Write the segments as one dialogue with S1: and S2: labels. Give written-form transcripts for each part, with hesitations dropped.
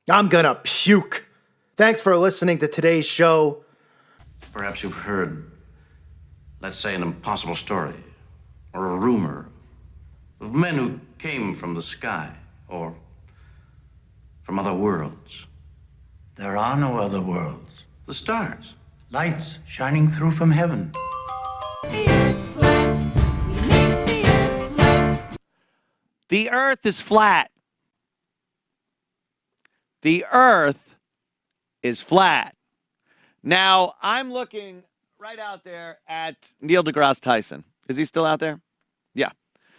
S1: I'm gonna puke. Thanks for listening to today's show.
S2: Perhaps you've heard, let's say, an impossible story or a rumor of men who came from the sky or from other worlds.
S3: There are no other worlds.
S2: The stars.
S3: Lights shining through from heaven.
S4: The earth flat. We make the earth flat.
S5: The earth is flat. The earth is flat. Now, I'm looking right out there at Neil deGrasse Tyson. Is he still out there? Yeah.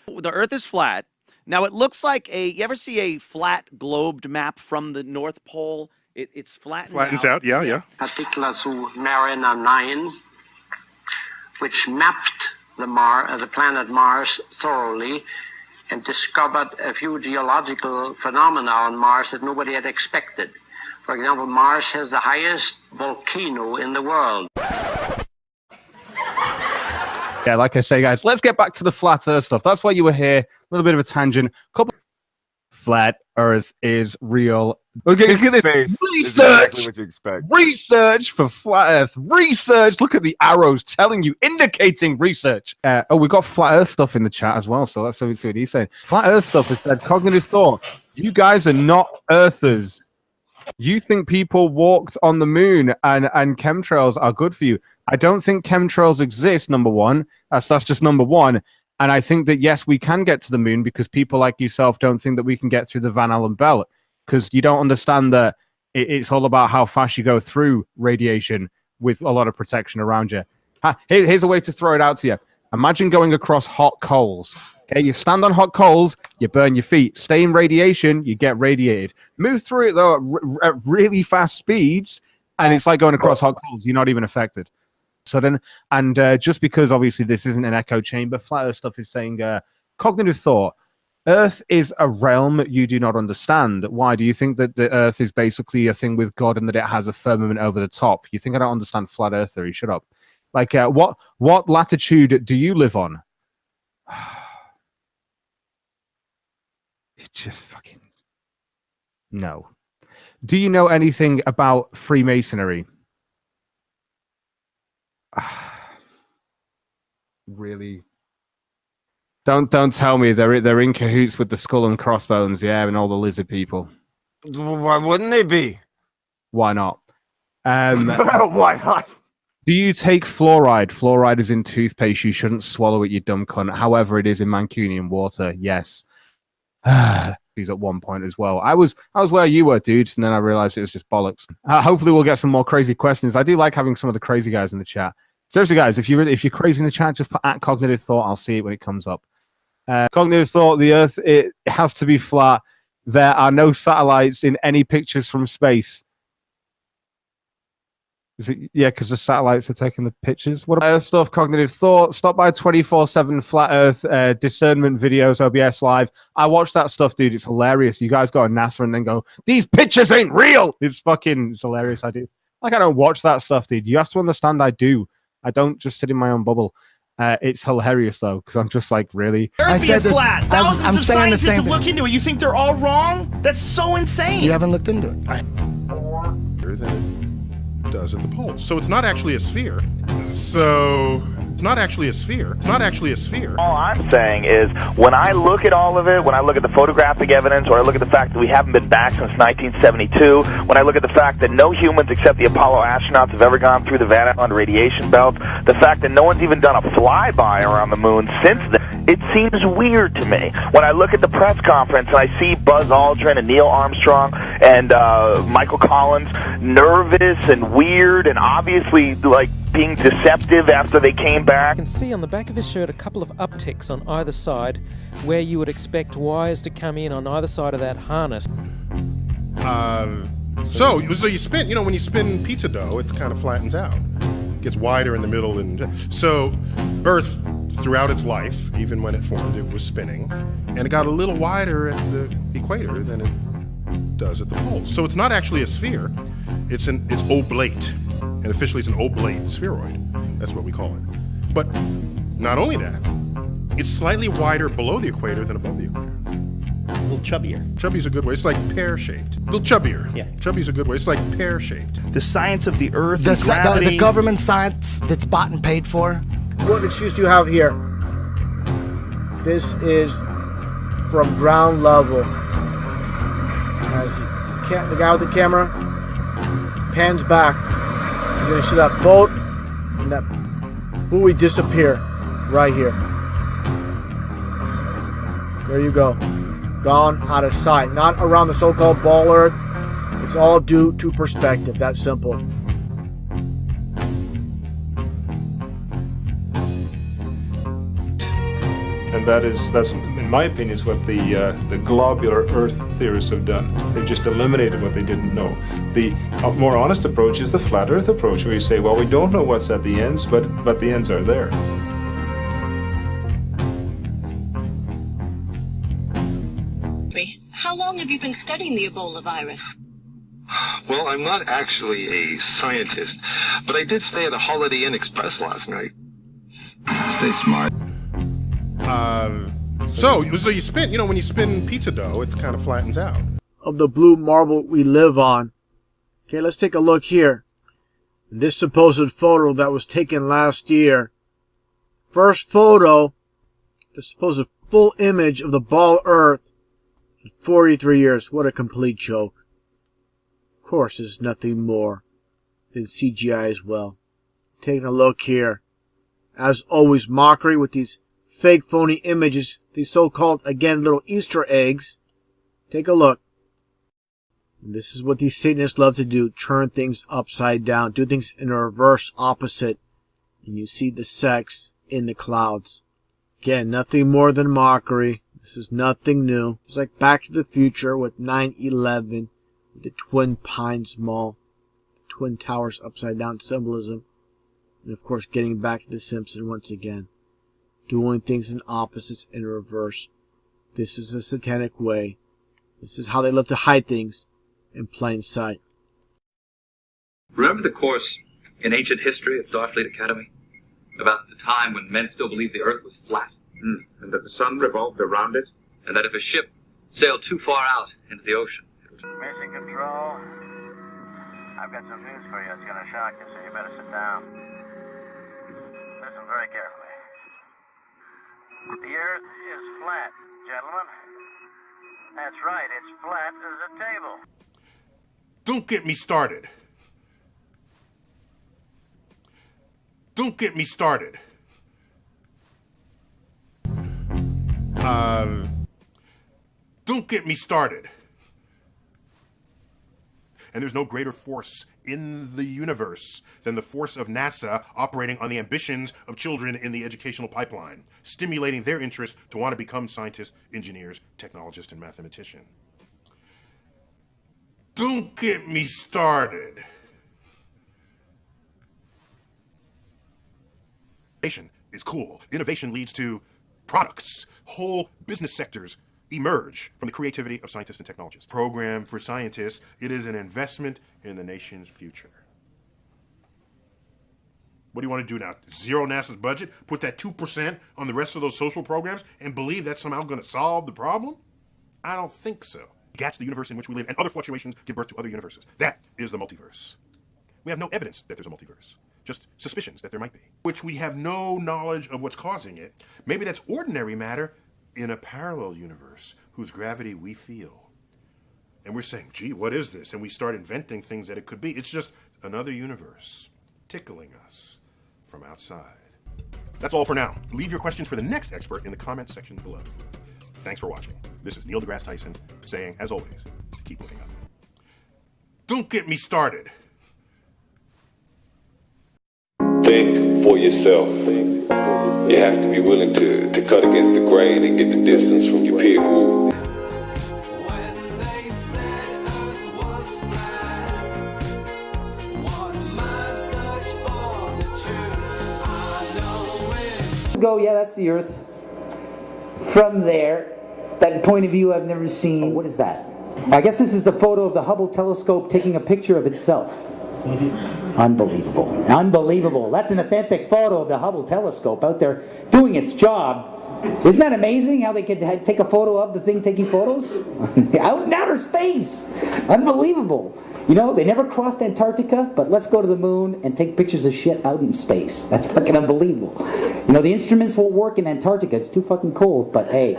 S5: The earth is flat. Now, it looks like you ever see a flat globed map from the North Pole? It's
S6: Flattens out, yeah.
S7: Particular to Mariner 9, which mapped the planet Mars thoroughly and discovered a few geological phenomena on Mars that nobody had expected. For example, Mars has the highest volcano in the world.
S8: Yeah, like I say, guys, let's get back to the flat earth stuff. That's why you were here. A little bit of a tangent. Flat earth is real. Okay, look at this. Research. Exactly what you expect. Research for flat earth. Research. Look at the arrows telling you, indicating research. We got flat earth stuff in the chat as well, so let's see what he's saying. Flat earth stuff has said, cognitive thought. You guys are not earthers. You think people walked on the moon and chemtrails are good for you. I don't think chemtrails exist, number one. That's just number one. And I think that, yes, we can get to the moon because people like yourself don't think that we can get through the Van Allen belt because you don't understand that it's all about how fast you go through radiation with a lot of protection around you. Here's a way to throw it out to you. Imagine going across hot coals. Okay, you stand on hot coals, you burn your feet. Stay in radiation, you get radiated. Move through it, though, at really fast speeds, and it's like going across hot coals. You're not even affected. Sudden and just because obviously this isn't an echo chamber, flat earth stuff is saying cognitive thought. Earth is a realm you do not understand. Why do you think that the earth is basically a thing with God and that it has a firmament over the top? You think I don't understand flat earth theory? Shut up. Like what latitude do you live on? It just fucking no. Do you know anything about Freemasonry? Really? Don't tell me they're in cahoots with the Skull and Crossbones, yeah, and all the lizard people.
S9: Why wouldn't they be?
S8: Why not?
S9: Why not?
S8: Do you take fluoride? Fluoride is in toothpaste. You shouldn't swallow it, you dumb cunt. However, it is in Mancunian water. Yes. He's at one point as well. I was where you were, dude, and then I realized it was just bollocks. Hopefully, we'll get some more crazy questions. I do like having some of the crazy guys in the chat. Seriously, guys, if you're crazy in the chat, just put @cognitive thought. I'll see it when it comes up. Cognitive thought: the Earth it has to be flat. There are no satellites in any pictures from space. Is it? Yeah, because the satellites are taking the pictures. What about stuff? Cognitive thought. Stop by 24/7 flat Earth discernment videos, OBS Live. I watch that stuff, dude. It's hilarious. You guys go on NASA and then go, "These pictures ain't real." It's hilarious. I do. Like I don't watch that stuff, dude. You have to understand. I do. I don't just sit in my own bubble. It's hilarious though, because I'm just like, really.
S10: I said this. Flat. Thousands of scientists have looked into it. You think they're all wrong? That's so insane.
S9: You haven't looked into it.
S6: Than it does at the poles. So it's not actually a sphere. It's not actually a sphere. It's not actually a sphere.
S11: All I'm saying is, when I look at all of it, when I look at the photographic evidence, or I look at the fact that we haven't been back since 1972, when I look at the fact that no humans except the Apollo astronauts have ever gone through the Van Allen radiation belt, the fact that no one's even done a flyby around the moon since then, it seems weird to me. When I look at the press conference and I see Buzz Aldrin and Neil Armstrong and Michael Collins nervous and weird and obviously like being deceptive after they came back.
S12: You can see on the back of his shirt a couple of upticks on either side where you would expect wires to come in on either side of that harness.
S6: So you spin, when you spin pizza dough, it kind of flattens out. It gets wider in the middle. And so Earth, throughout its life, even when it formed, it was spinning. And it got a little wider at the equator than it does at the poles. So it's not actually a sphere. It's oblate. And officially it's an oblate spheroid. That's what we call it. But not only that, it's slightly wider below the equator than above the equator.
S1: little chubbier.
S6: Chubby's a good way. It's like pear-shaped. A little chubbier.
S1: Yeah.
S6: Chubby's a good way. It's like pear-shaped.
S10: The science of the Earth,
S9: The,
S10: and gravity.
S9: the government science that's bought and paid for.
S13: What excuse do you have here? This is from ground level. As the guy with the camera pans back, you're going to see that boat and that buoy disappear right here. There you go. Gone out of sight. Not around the so-called ball Earth. It's all due to perspective. That simple.
S14: And that's in my opinion, is what the globular Earth theorists have done. They've just eliminated what they didn't know. The more honest approach is the flat Earth approach, where you say, well, we don't know what's at the ends, but the ends are there.
S15: How long have you been studying the Ebola virus?
S16: Well, I'm not actually a scientist, but I did stay at a Holiday Inn Express last night. Stay smart.
S6: So you spin, when you spin pizza dough, it kind of flattens out.
S13: Of the blue marble we live on. Okay, let's take a look here. This supposed photo that was taken last year. First photo, the supposed full image of the ball Earth in 43 years. What a complete joke. Of course, it's nothing more than CGI as well. Taking a look here. As always, mockery with these fake phony images, these so-called, again, little Easter eggs. Take a look. And this is what these Satanists love to do, turn things upside down, do things in a reverse opposite. And you see the sex in the clouds. Again, nothing more than mockery. This is nothing new. It's like Back to the Future with 9/11, with the Twin Pines Mall, the Twin Towers upside down symbolism. And of course, getting back to The Simpsons once again. Doing things in opposites in reverse. This is a satanic way. This is how they love to hide things in plain sight.
S17: Remember the course in ancient history at Starfleet Academy? About the time when men still believed the Earth was flat.
S14: And that the sun revolved around it?
S17: And that if a ship sailed too far out into the ocean,
S18: Mission Control, I've got some news for you. It's going to shock you, so you better sit down. Listen very carefully. The Earth is flat, gentlemen. That's right, it's flat as a table.
S6: Don't get me started. Don't get me started. Don't get me started. And there's no greater force in the universe than the force of NASA operating on the ambitions of children in the educational pipeline, stimulating their interest to want to become scientists, engineers, technologists, and mathematicians. Don't get me started. Innovation is cool. Innovation leads to products. Whole business sectors emerge from the creativity of scientists and technologists. Program for scientists, it is an investment in the nation's future. What do you want to do now? Zero NASA's budget? Put that 2% on the rest of those social programs and believe that's somehow going to solve the problem? I don't think so. That's the universe in which we live, and other fluctuations give birth to other universes. That is the multiverse. We have no evidence that there's a multiverse, just suspicions that there might be, which we have no knowledge of what's causing it. Maybe that's ordinary matter in a parallel universe whose gravity we feel. And we're saying, gee, what is this? And we start inventing things that it could be. It's just another universe tickling us from outside. That's all for now. Leave your questions for the next expert in the comments section below. Thanks for watching. This is Neil deGrasse Tyson saying, as always, keep looking up. Don't get me started.
S19: Think for yourself. You have to be willing to cut against the grain and get the distance from your peer group.
S20: Go, yeah, that's the Earth. From there, that point of view I've never seen. Oh, what is that? I guess this is a photo of the Hubble telescope taking a picture of itself. Unbelievable. Unbelievable. That's an authentic photo of the Hubble telescope out there doing its job. Isn't that amazing how they could take a photo of the thing taking photos? Out in outer space. Unbelievable. You know, they never crossed Antarctica, but let's go to the moon and take pictures of shit out in space. That's fucking unbelievable. You know, the instruments won't work in Antarctica. It's too fucking cold, but hey,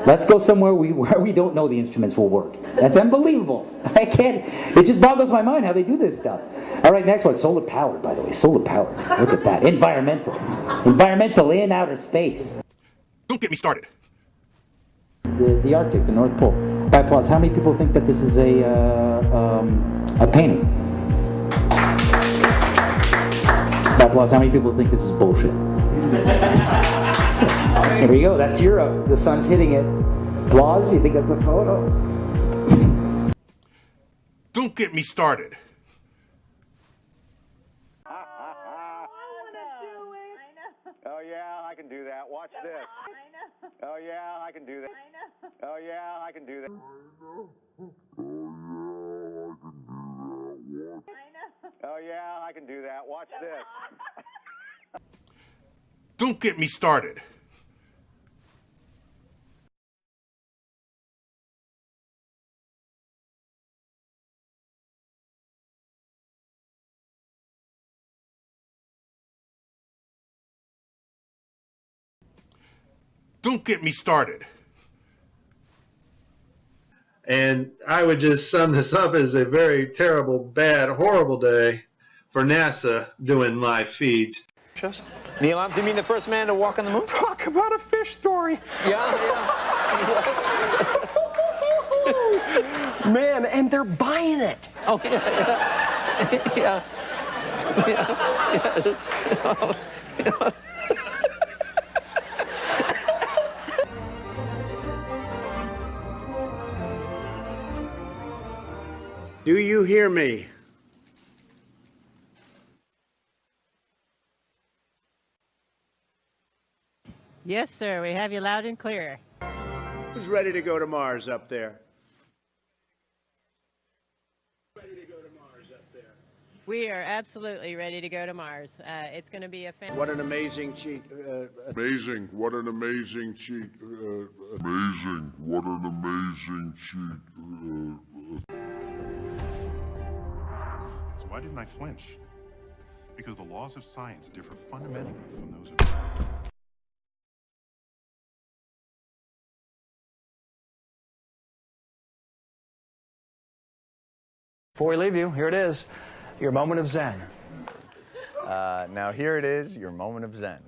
S20: let's go somewhere where we don't know the instruments will work. That's unbelievable. I can't, it just boggles my mind how they do this stuff. All right, next one. Solar powered, by the way. Solar powered. Look at that. Environmental. Environmental in outer space.
S6: Don't get me started.
S20: The Arctic, the North Pole. By applause, how many people think that this is a painting? By applause, how many people think this is bullshit? Here we go. That's Europe. The sun's hitting it. Applause. You think that's a photo?
S6: Don't get me started.
S18: Oh yeah, I can do that. Watch this. Oh yeah, I can do that. Oh yeah, I can do that. Oh yeah, I can do that. Watch this.
S6: Don't get me started. Don't get me started.
S21: And I would just sum this up as a very terrible, bad, horrible day for NASA doing live feeds.
S18: Neil Armstrong, you mean the first man to walk on the moon?
S21: Talk about a fish story.
S18: Yeah.
S10: Man, and they're buying it.
S18: Oh, yeah. Yeah.
S22: Do you hear me?
S23: Yes, sir. We have you loud and clear.
S22: Who's ready to go to Mars up there?
S23: We are absolutely ready to go to Mars. It's going to be a
S22: What an amazing cheat.
S24: Amazing. What an amazing cheat. Amazing. What an amazing cheat.
S6: So why didn't I flinch? Because the laws of science differ fundamentally from those of...
S25: Before we leave you, here it is, your moment of Zen.
S26: Now here it is, your moment of Zen.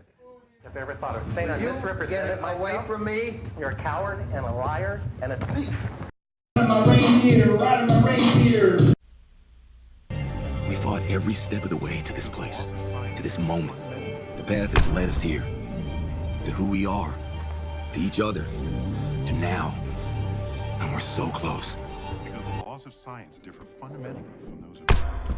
S25: If I ever thought of saying I misrepresented myself, away from me. You're a coward and a liar and a thief.
S27: We fought every step of the way to this place, to this moment. The path has led us here, to who we are, to each other, to now. And we're so close.
S6: Because the laws of science differ fundamentally from those of...